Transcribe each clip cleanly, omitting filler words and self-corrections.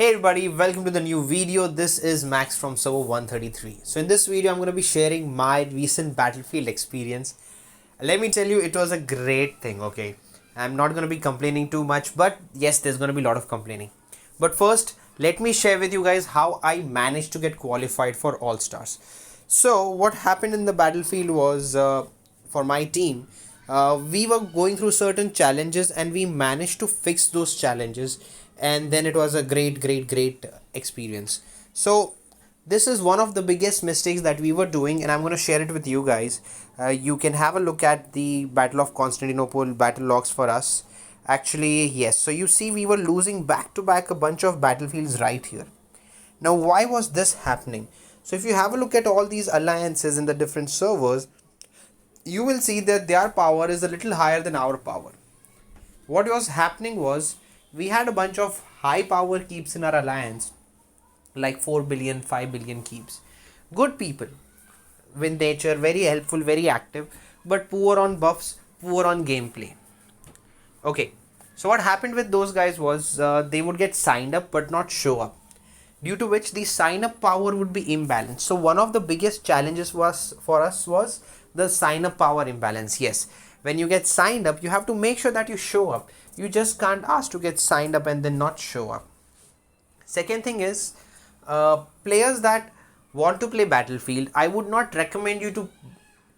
Hey everybody, welcome to the new video. This is Max from server 133. So in this video, I'm going to be sharing my recent Battlefield experience. Let me tell you, it was a great thing, okay? I'm not going to be complaining too much, but yes, there's going to be a lot of complaining. But first, let me share with you guys how I managed to get qualified for All-Stars. So what happened in the Battlefield was, for my team, we were going through certain challenges and we managed to fix those challenges, and then it was a great experience. So this is one of the biggest mistakes that we were doing, and I'm going to share it with you guys. You can have a look at the Battle of Constantinople battle logs for us. Actually, yes, so you see we were losing back to back a bunch of battlefields right here. Now why was this happening? So if you have a look at all these alliances in the different servers, you will see that their power is a little higher than our power. What was happening was, we had a bunch of high power keeps in our alliance, like 4 billion, 5 billion keeps. Good people with nature, very helpful, very active, but poor on buffs, poor on gameplay. Okay, so what happened with those guys was, they would get signed up but not show up, due to which the sign up power would be imbalanced. So one of the biggest challenges was for us was the sign up power imbalance. Yes, when you get signed up, you have to make sure that you show up. You just can't ask to get signed up and then not show up. Second thing is, players that want to play Battlefield, I would not recommend you to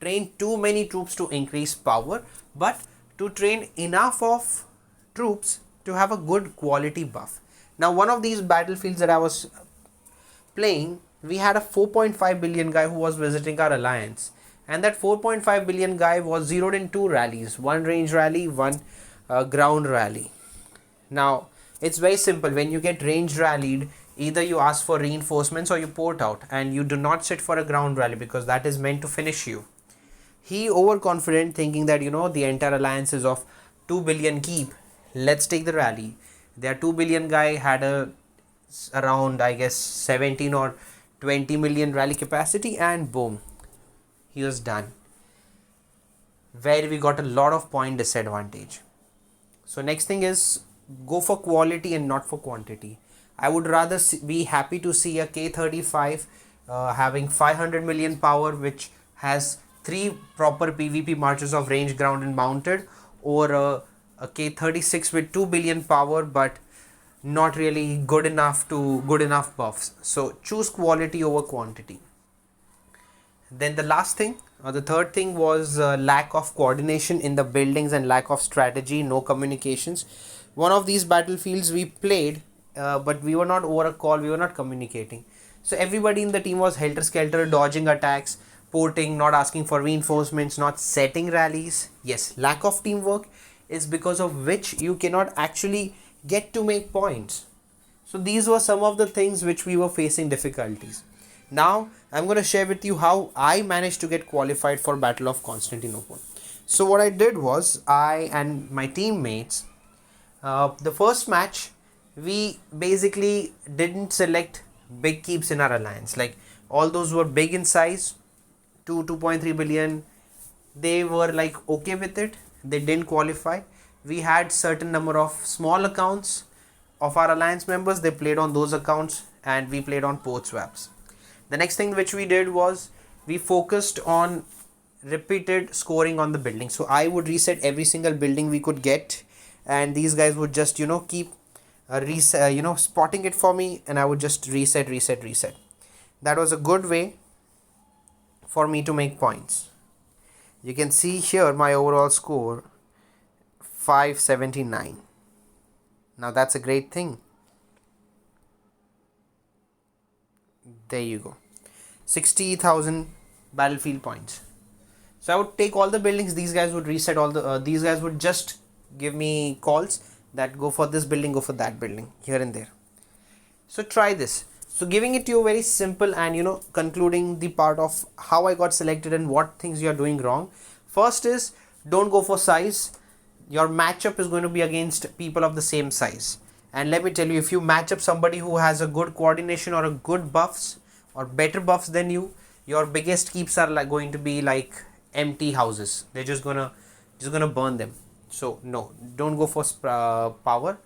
train too many troops to increase power, but to train enough of troops to have a good quality buff. Now one of these battlefields that I was playing, we had a 4.5 billion guy who was visiting our alliance, and that 4.5 billion guy was zeroed in two rallies, one range rally, one ground rally. Now it's very simple. When you get range rallied, either you ask for reinforcements or you port out, and you do not sit for a ground rally because that is meant to finish you. He overconfident, thinking that the entire alliance is of 2 billion keep, let's take the rally. Their 2 billion guy had around, I guess, 17 or 20 million rally capacity, and boom, he was done, where we got a lot of point disadvantage. So next thing is, go for quality and not for quantity. I would rather be happy to see a K35 having 500 million power, which has 3 proper PvP marches of range, ground and mounted, or a K36 with 2 billion power but not really good enough buffs. So choose quality over quantity. Then the last thing, or the third thing, was lack of coordination in the buildings and lack of strategy, no communications. One of these battlefields we played, but we were not over a call, we were not communicating. So everybody in the team was helter-skelter, dodging attacks, porting, not asking for reinforcements, not setting rallies. Yes, lack of teamwork is because of which you cannot actually get to make points. So these were some of the things which we were facing difficulties. Now I'm going to share with you how I managed to get qualified for Battle of Constantinople. So what I did was, I and my teammates, the first match, we basically didn't select big keeps in our alliance. Like, all those were big in size, 2.3 billion, they were like okay with it, they didn't qualify. We had certain number of small accounts of our alliance members, they played on those accounts, and we played on port swaps. The next thing which we did was, we focused on repeated scoring on the building. So I would reset every single building we could get, and these guys would just keep spotting it for me, and I would just reset. That was a good way for me to make points. You can see here my overall score, 579. Now that's a great thing. There you go, 60,000 battlefield points. So I would take all the buildings, these guys would reset all the these guys would just give me calls that go for this building, go for that building, here and there. So try this. So giving it to you very simple, and concluding the part of how I got selected and what things you are doing wrong. First is, don't go for size. Your matchup is going to be against people of the same size, and let me tell you, if you match up somebody who has a good coordination or a good buffs or better buffs than you, your biggest keeps are going to be like empty houses. They're just gonna burn them. So no, don't go for power.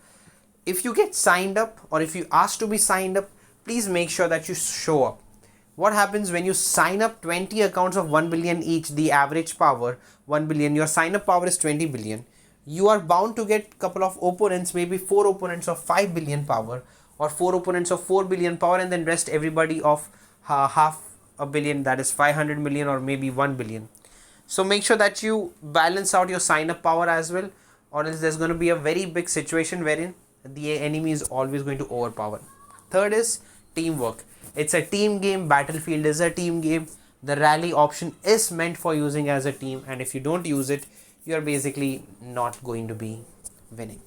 if you get signed up or if you ask to be signed up, please make sure that you show up. What happens when you sign up 20 accounts of 1 billion each, the average power 1 billion, your sign up power is 20 billion. You are bound to get couple of opponents, maybe 4 opponents of 5 billion power or 4 opponents of 4 billion power, and then rest everybody of half a billion, that is 500 million or maybe 1 billion. So make sure that you balance out your sign up power as well, or else there's going to be a very big situation wherein the enemy is always going to overpower. Third is teamwork. It's a team game. Battlefield is a team game. The rally option is meant for using as a team, and if you don't use it, you're basically not going to be winning.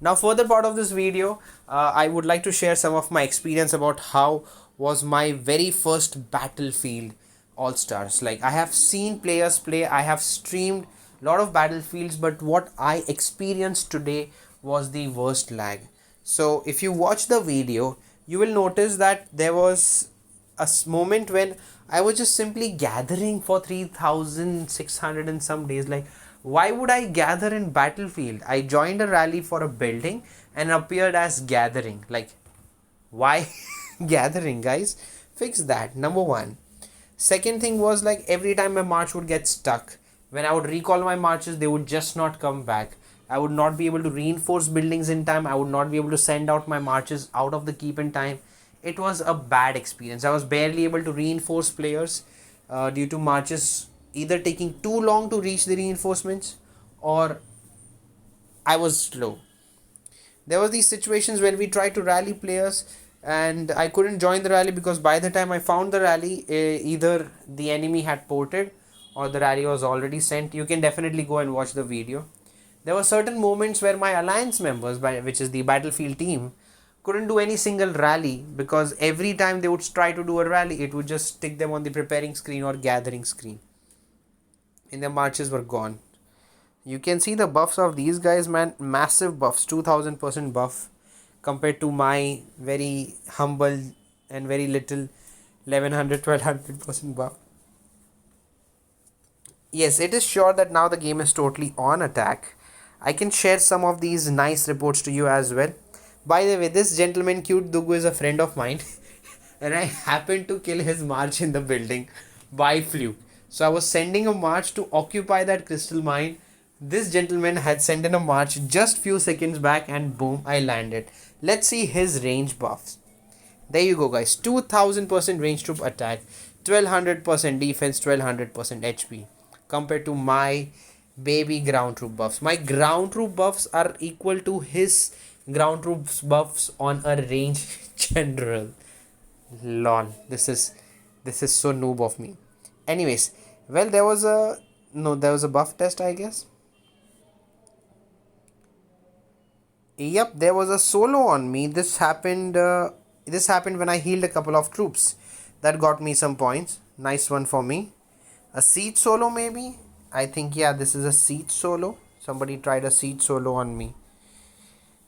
Now, further part of this video, I would like to share some of my experience about how was my very first Battlefield Allstars. Like, I have seen players play, I have streamed a lot of Battlefields, but what I experienced today was the worst lag. So if you watch the video, you will notice that there was a moment when I was just simply gathering for 3,600 and some days. Like, why would I gather in Battlefield? I joined a rally for a building and appeared as gathering. Like, why gathering, guys? Fix that. Number one. Second thing was, like, every time my march would get stuck. When I would recall my marches, they would just not come back. I would not be able to reinforce buildings in time. I would not be able to send out my marches out of the keep in time. It was a bad experience. I was barely able to reinforce players due to marches either taking too long to reach the reinforcements or I was slow. There were these situations when we tried to rally players and I couldn't join the rally because by the time I found the rally, either the enemy had ported or the rally was already sent. You can definitely go and watch the video. There were certain moments where my alliance members, which is the Battlefield team, couldn't do any single rally because every time they would try to do a rally, it would just stick them on the preparing screen or gathering screen. And their marches were gone. You can see the buffs of these guys, man. Massive buffs, 2000% buff compared to my very humble and very little 1100, 1200% buff. Yes, it is sure that now the game is totally on attack. I can share some of these nice reports to you as well. By the way, this gentleman Cute Dugu is a friend of mine and I happened to kill his march in the building by fluke. So I was sending a march to occupy that crystal mine. This gentleman had sent in a march just few seconds back and boom, I landed. Let's see his range buffs. There you go, guys. 2000% range troop attack, 1200% defense, 1200% HP compared to my baby ground troop buffs. My ground troop buffs are equal to his ground troops buffs on a range general. Lol. This is so noob of me. Anyways, well, there was a buff test, I guess. Yep, there was a solo on me. This happened when I healed a couple of troops. That got me some points. Nice one for me. A siege solo maybe? I think, yeah, this is a siege solo. Somebody tried a siege solo on me.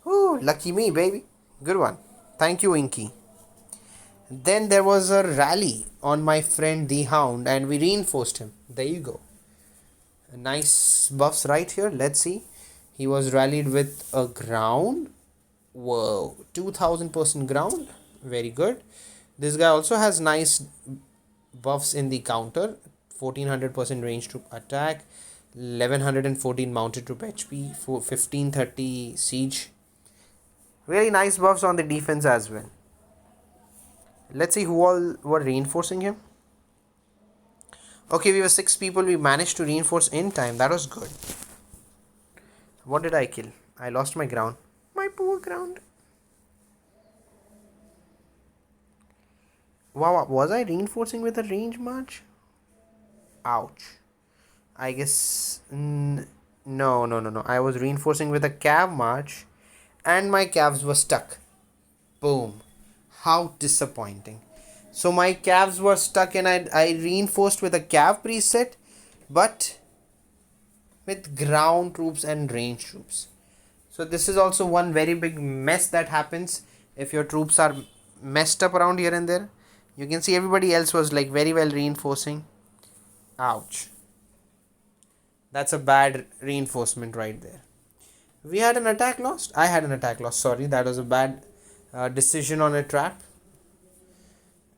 Ooh, lucky me, baby. Good one. Thank you, Inky. Then there was a rally on my friend the Hound and we reinforced him. There you go. Nice buffs right here. Let's see. He was rallied with a ground. Whoa. 2000% ground. Very good. This guy also has nice buffs in the counter. 1400% range troop attack. 1114 mounted troop HP. 1530 siege. Really nice buffs on the defense as well. Let's see who all were reinforcing him. Okay, we were 6 people. We managed to reinforce in time. That was good. What did I kill? I lost my ground. My poor ground. Wow, was I reinforcing with a range march? Ouch. I guess... No. I was reinforcing with a cav march and my calves were stuck. Boom. How disappointing. So my calves were stuck and I reinforced with a cav preset, but with ground troops and range troops. So this is also one very big mess that happens if your troops are messed up around here and there. You can see everybody else was like very well reinforcing. Ouch. That's a bad reinforcement right there. We had an attack lost. I had an attack lost. Sorry, that was a bad decision on a trap.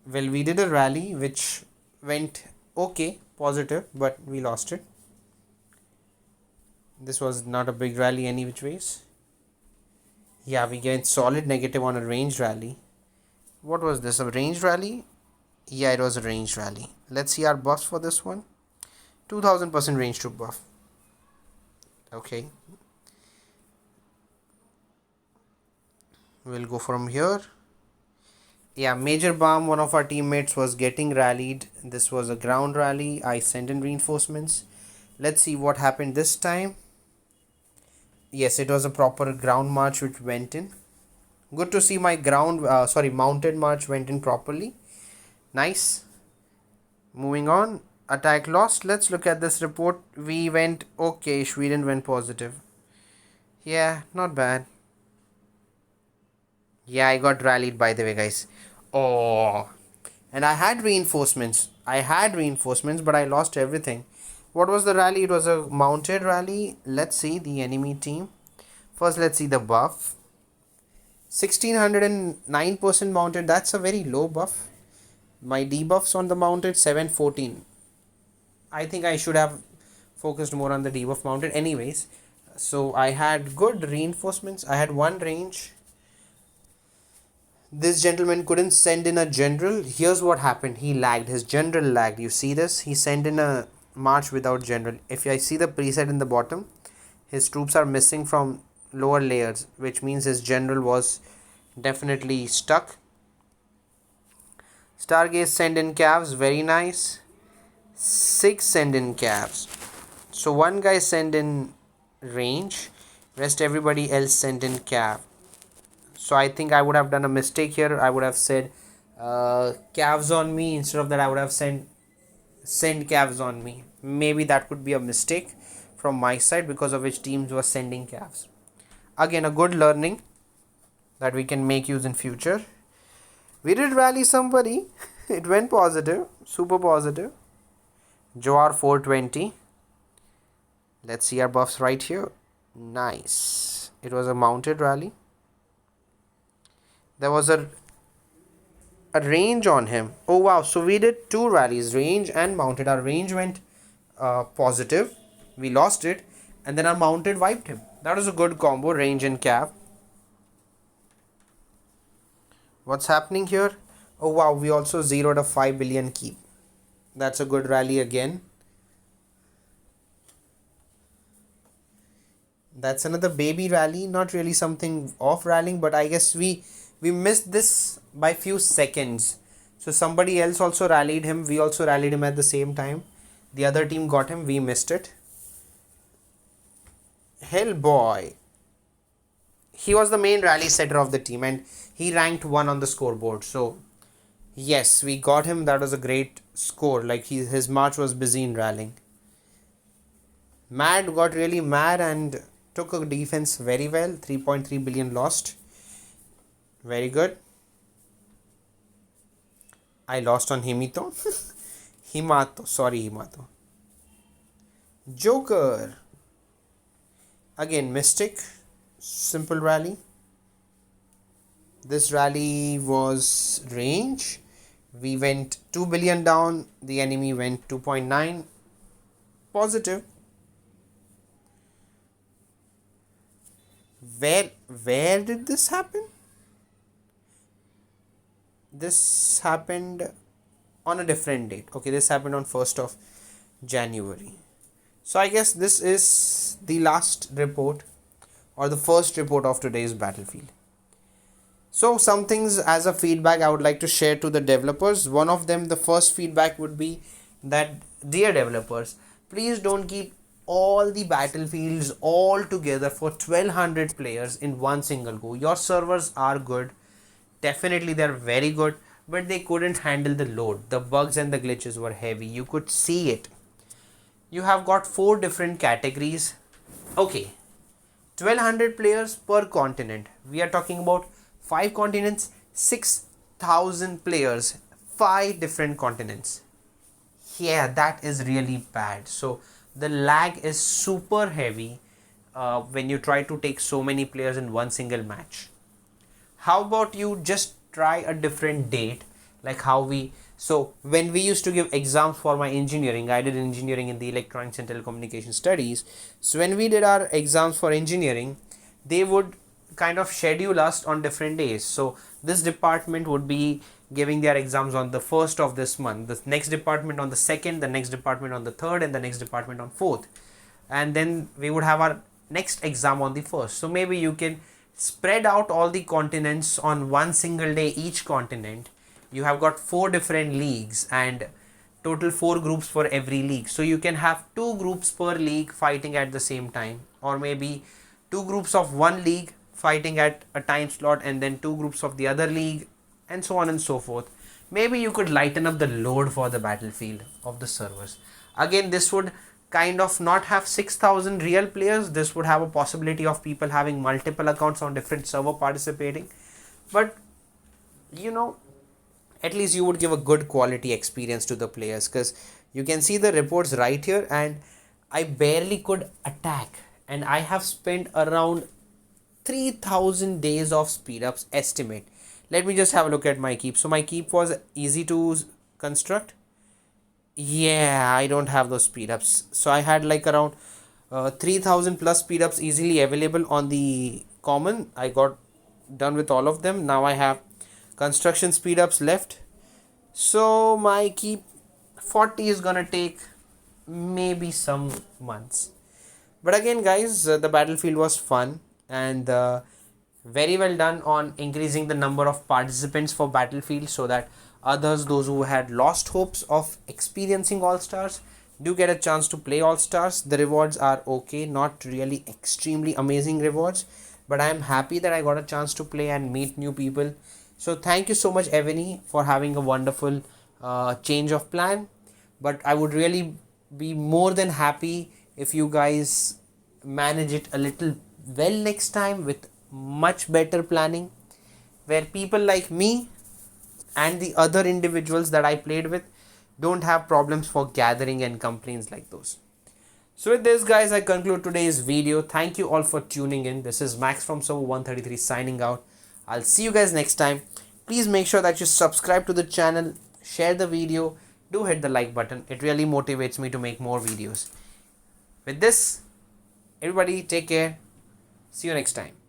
Well, we did a rally which went okay, positive, but we lost it. This was not a big rally any which ways. Yeah, we get solid negative on a range rally. What was this? A range rally? Yeah, it was a range rally. Let's see our buffs for this one. 2000% range to buff. Okay. We'll go from here. Yeah, Major Bomb, one of our teammates, was getting rallied. This was a ground rally. I sent in reinforcements. Let's see what happened this time. Yes, it was a proper ground march which went in. Good to see my mounted march went in properly. Nice. Moving on. Attack lost. Let's look at this report. We went okay. Sweden went positive. Yeah, not bad. Yeah, I got rallied by the way, guys. Oh. And I had reinforcements. But I lost everything. What was the rally? It was a mounted rally. Let's see the enemy team. First, let's see the buff. 1609% mounted. That's a very low buff. My debuffs on the mounted 714. I think I should have focused more on the debuff mounted. Anyways, so I had good reinforcements. I had one range. This gentleman couldn't send in a general. Here's what happened. He lagged. His general lagged. You see this? He sent in a march without general. If I see the preset in the bottom, his troops are missing from lower layers, which means his general was definitely stuck. Stargaze send in calves. Very nice. 6 send in calves. So one guy send in range. Rest everybody else send in cav. So I think I would have done a mistake here. I would have said calves on me. Instead of that, I would have send calves on me. Maybe that could be a mistake from my side, because of which teams were sending calves. Again, a good learning that we can make use in future. We did rally somebody. It went positive. Super positive. Joar 420. Let's see our buffs right here. Nice. It was a mounted rally. There was a range on him. Oh wow, so we did 2 rallies, range and mounted. Our range went positive. We lost it. And then our mounted wiped him. That was a good combo, range and cav. What's happening here? Oh wow, we also zeroed a 5 billion keep. That's a good rally again. That's another baby rally. Not really something off rallying, but I guess we missed this by few seconds. So somebody else also rallied him. We also rallied him at the same time. The other team got him. We missed it. Hellboy. He was the main rally setter of the team and he ranked 1 on the scoreboard. So yes, we got him. That was a great score. Like his march was busy in rallying. Mad got really mad and took a defense very well. 3.3 billion lost. Very good. I lost on Himito. Himato. Sorry, Himato. Joker. Again, Mystic. Simple rally. This rally was range. We went 2 billion down. The enemy went 2.9. Positive. Where did this happen? This happened on a different date. Okay, this happened on 1st of January. So I guess this is the last report or the first report of today's Battlefield. So some things as a feedback I would like to share to the developers. One of them, the first feedback would be that, dear developers, please don't keep all the battlefields all together for 1200 players in one single go. Your servers are good. Definitely they're very good, but they couldn't handle the load. The bugs and the glitches were heavy. You could see it. You have got 4 different categories. Okay, 1200 players per continent. We are talking about 5 continents, 6000 players, 5 different continents. Yeah, that is really bad. So the lag is super heavy. when you try to take so many players in one single match. How about you just try a different date, like how we, so when we used to give exams for my engineering, I did engineering in the electronics and telecommunication studies. So when we did our exams for engineering, they would kind of schedule us on different days. So this department would be giving their exams on the 1st of this month, the next department on the 2nd, the next department on the 3rd, and the next department on 4th. And then we would have our next exam on the 1st. So maybe you can spread out all the continents on one single day. Each continent, you have got 4 different leagues and total 4 groups for every league. So you can have 2 groups per league fighting at the same time, or maybe 2 groups of one league fighting at a time slot, and then 2 groups of the other league, and so on and so forth. Maybe you could lighten up the load for the Battlefield of the servers. Again, this would kind of not have 6,000 real players. This would have a possibility of people having multiple accounts on different server participating. But you know, at least you would give a good quality experience to the players, because you can see the reports right here, and I barely could attack, and I have spent around 3,000 days of speed ups estimate. Let me just have a look at my keep. So my keep was easy to construct. Yeah, I don't have those speed ups. So I had like around 3,000 plus speed ups easily available on the common. I got done with all of them. Now I have construction speed ups left. So my keep 40 is gonna take maybe some months. But again, guys, the Battlefield was fun, and very well done on increasing the number of participants for Battlefield, so that others, those who had lost hopes of experiencing All Stars, do get a chance to play All Stars. The rewards are okay, not really extremely amazing rewards, but I am happy that I got a chance to play and meet new people. So thank you so much, Evany, for having a wonderful change of plan. But I would really be more than happy if you guys manage it a little well next time with much better planning, where people like me and the other individuals that I played with don't have problems for gathering and complaints like those. So with this, guys, I conclude today's video. Thank you all for tuning in. This is Max from Server 133 signing out. I'll see you guys next time. Please make sure that you subscribe to the channel, share the video, do hit the like button. It really motivates me to make more videos. With this, everybody take care. See you next time.